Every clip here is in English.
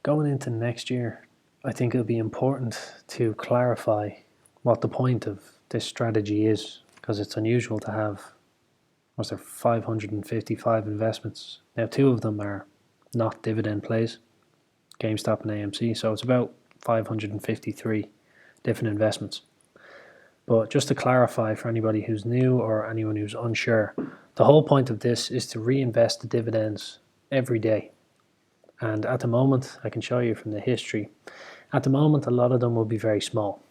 going into next year, I think it'll be important to clarify what the point of this strategy is, because it's unusual to have, was there 555 investments. Now, two of them are not dividend plays, GameStop and AMC, so it's about 553 different investments. But just to clarify for anybody who's new or anyone who's unsure, the whole point of this is to reinvest the dividends every day. And at the moment, I can show you from the history, at the moment a lot of them will be very small.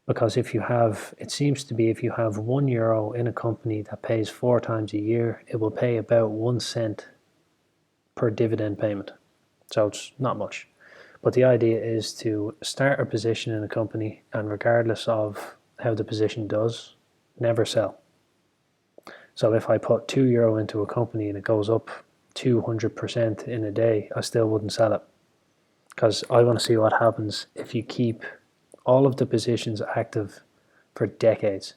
Because if you have, it seems to be if you have €1 in a company that pays 4 times a year, it will pay about 1 cent per dividend payment. So it's not much. But the idea is to start a position in a company, and regardless of how the position does, never sell. So if I put €2 into a company and it goes up 200% in a day, I still wouldn't sell it, because I want to see what happens if you keep all of the positions active for decades.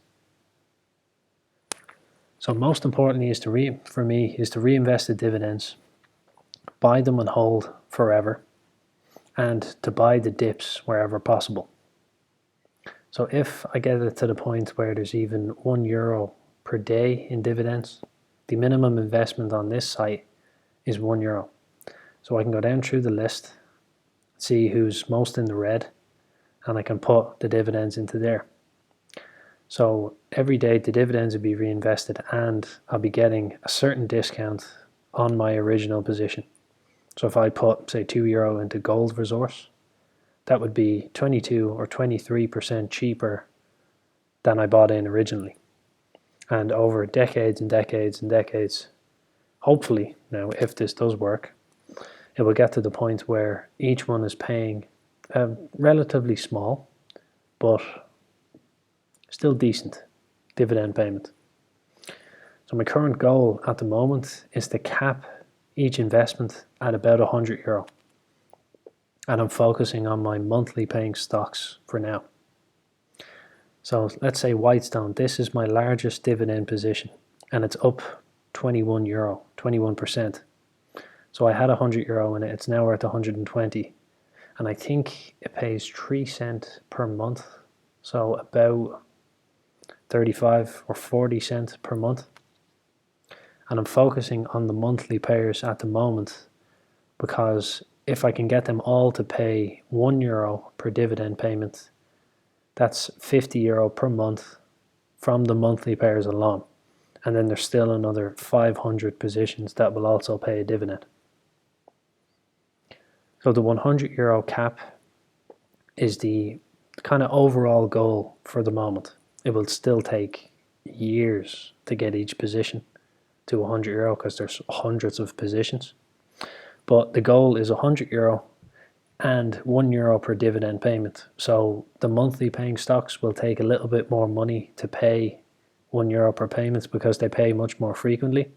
So most importantly is for me is to reinvest the dividends, buy them and hold forever, and to buy the dips wherever possible. So if I get it to the point where there's even €1 per day in dividends, the minimum investment on this site is €1. So I can go down through the list, see who's most in the red, and I can put the dividends into there. So every day the dividends will be reinvested, and I'll be getting a certain discount on my original position. So if I put, say, €2 into gold resource, that would be 22 or 23% cheaper than I bought in originally. And over decades and decades and decades, hopefully, now if this does work, it will get to the point where each one is paying a relatively small but still decent dividend payment. So my current goal at the moment is to cap each investment at about €100, and I'm focusing on my monthly paying stocks for now. So let's say Whitestone, this is my largest dividend position, and it's up €21, 21%. So I had €100 in it, it's now worth 120, and I think it pays 3 cents per month, so about 35 or 40 cents per month. And I'm focusing on the monthly payers at the moment, because if I can get them all to pay €1 per dividend payment, that's €50 per month from the monthly payers alone. And then there's still another 500 positions that will also pay a dividend. So the €100 cap is the kind of overall goal for the moment. It will still take years to get each position to €100 because there's hundreds of positions. But the goal is €100 and €1 per dividend payment. So the monthly paying stocks will take a little bit more money to pay €1 per payment because they pay much more frequently.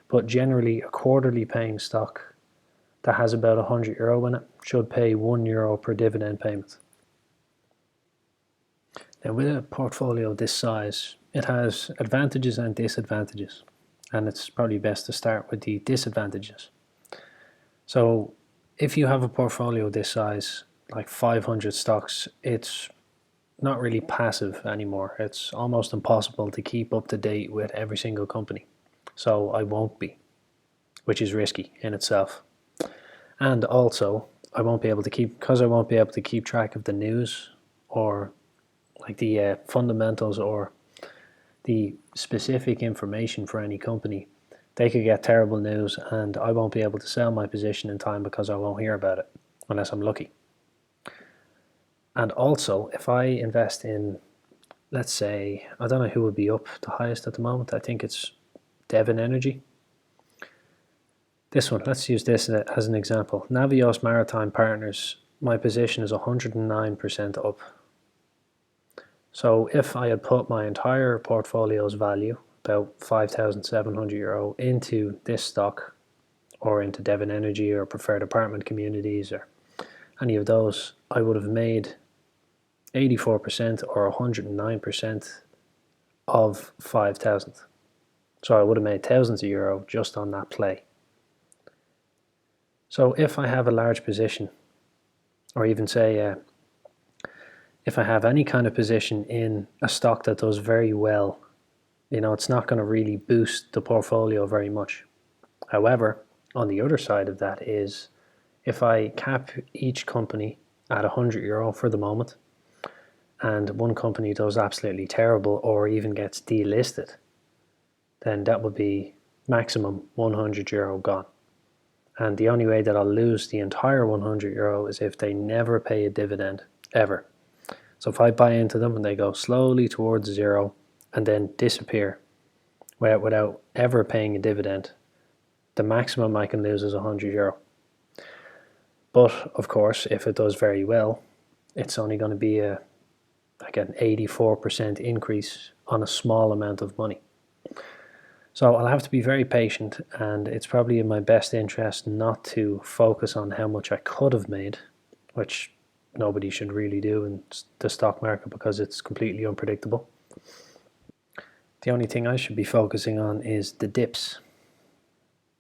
But generally a quarterly paying stock that has about €100 in it should pay €1 per dividend payment. Now with a portfolio this size, it has advantages and disadvantages, and it's probably best to start with the disadvantages. So if you have a portfolio this size, like 500 stocks, it's not really passive anymore. It's almost impossible to keep up to date with every single company. So I won't be, which is risky in itself. And also, I won't be able to keep track of the news or like the fundamentals or the specific information for any company. They could get terrible news and I won't be able to sell my position in time because I won't hear about it unless I'm lucky. And also, if I invest in, let's say, I don't know who would be up the highest at the moment. I think it's Devon Energy. This one, let's use this as an example. Navios Maritime Partners, my position is 109% up. So if I had put my entire portfolio's value, about €5,700, into this stock or into Devon Energy or Preferred Apartment Communities or any of those, I would have made 84% or 109% of 5,000. So I would have made thousands of euro just on that play. So if I have a large position, or even say if I have any kind of position in a stock that does very well, it's not going to really boost the portfolio very much. However, on the other side of that is if I cap each company at €100 for the moment, and one company does absolutely terrible or even gets delisted, then that would be maximum €100 gone. And the only way that I'll lose the entire €100 is if they never pay a dividend ever. So if I buy into them and they go slowly towards zero and then disappear without ever paying a dividend, the maximum I can lose is €100. But of course, if it does very well, it's only going to be like an 84% increase on a small amount of money. So I'll have to be very patient, and it's probably in my best interest not to focus on how much I could have made, which nobody should really do in the stock market because it's completely unpredictable. The only thing I should be focusing on is the dips.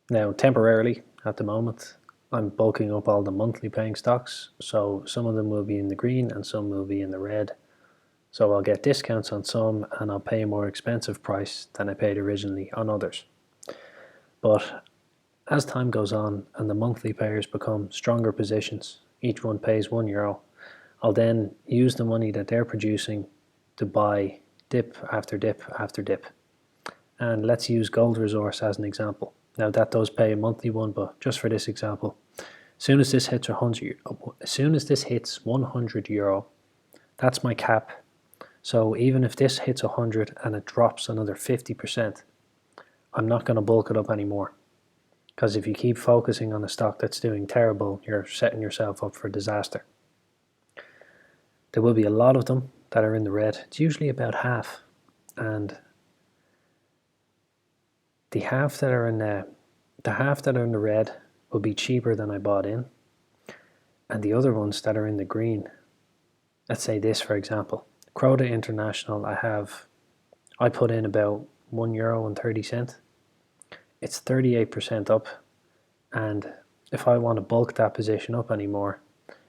Now, temporarily, at the moment, I'm bulking up all the monthly paying stocks, so some of them will be in the green and some will be in the red. So I'll get discounts on some and I'll pay a more expensive price than I paid originally on others. But as time goes on and the monthly payers become stronger positions, each one pays €1, I'll then use the money that they're producing to buy dip after dip after dip. And let's use Gold Resource as an example. Now that does pay a monthly one, but just for this example, as soon as this hits €100, that's my cap. So even if this hits 100 and it drops another 50%, I'm not going to bulk it up anymore. Because if you keep focusing on a stock that's doing terrible, you're setting yourself up for disaster. There will be a lot of them that are in the red. It's usually about half. And the half that are in the red will be cheaper than I bought in. And the other ones that are in the green, let's say this for example, Croda International, I put in about €1.30. It's 38% up, and if I want to bulk that position up anymore,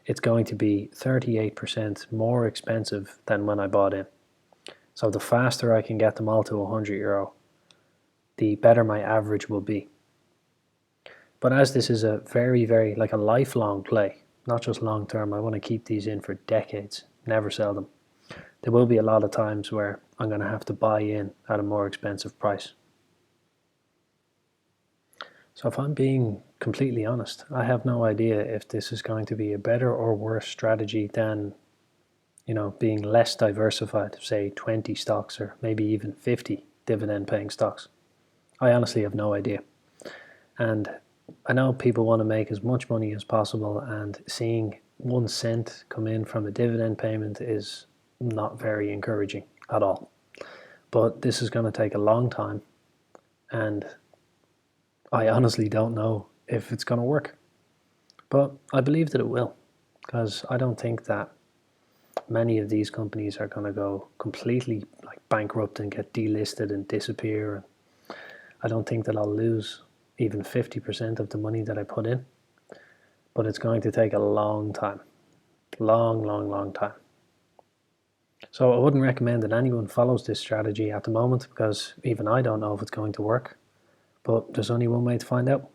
it's going to be 38% more expensive than when I bought in. So the faster I can get them all to €100, the better my average will be. But as this is a very, very, like a lifelong play, not just long term, I want to keep these in for decades, never sell them. There will be a lot of times where I'm going to have to buy in at a more expensive price. So if I'm being completely honest, I have no idea if this is going to be a better or worse strategy than, being less diversified, say 20 stocks or maybe even 50 dividend paying stocks. I honestly have no idea. And I know people want to make as much money as possible, and seeing 1 cent come in from a dividend payment is not very encouraging at all. But this is going to take a long time, and I honestly don't know if it's going to work. But I believe that it will, because I don't think that many of these companies are going to go completely bankrupt and get delisted and disappear. I don't think that I'll lose even 50% of the money that I put in, but it's going to take a long time. Long time. So I wouldn't recommend that anyone follows this strategy at the moment, because even I don't know if it's going to work, but there's only one way to find out.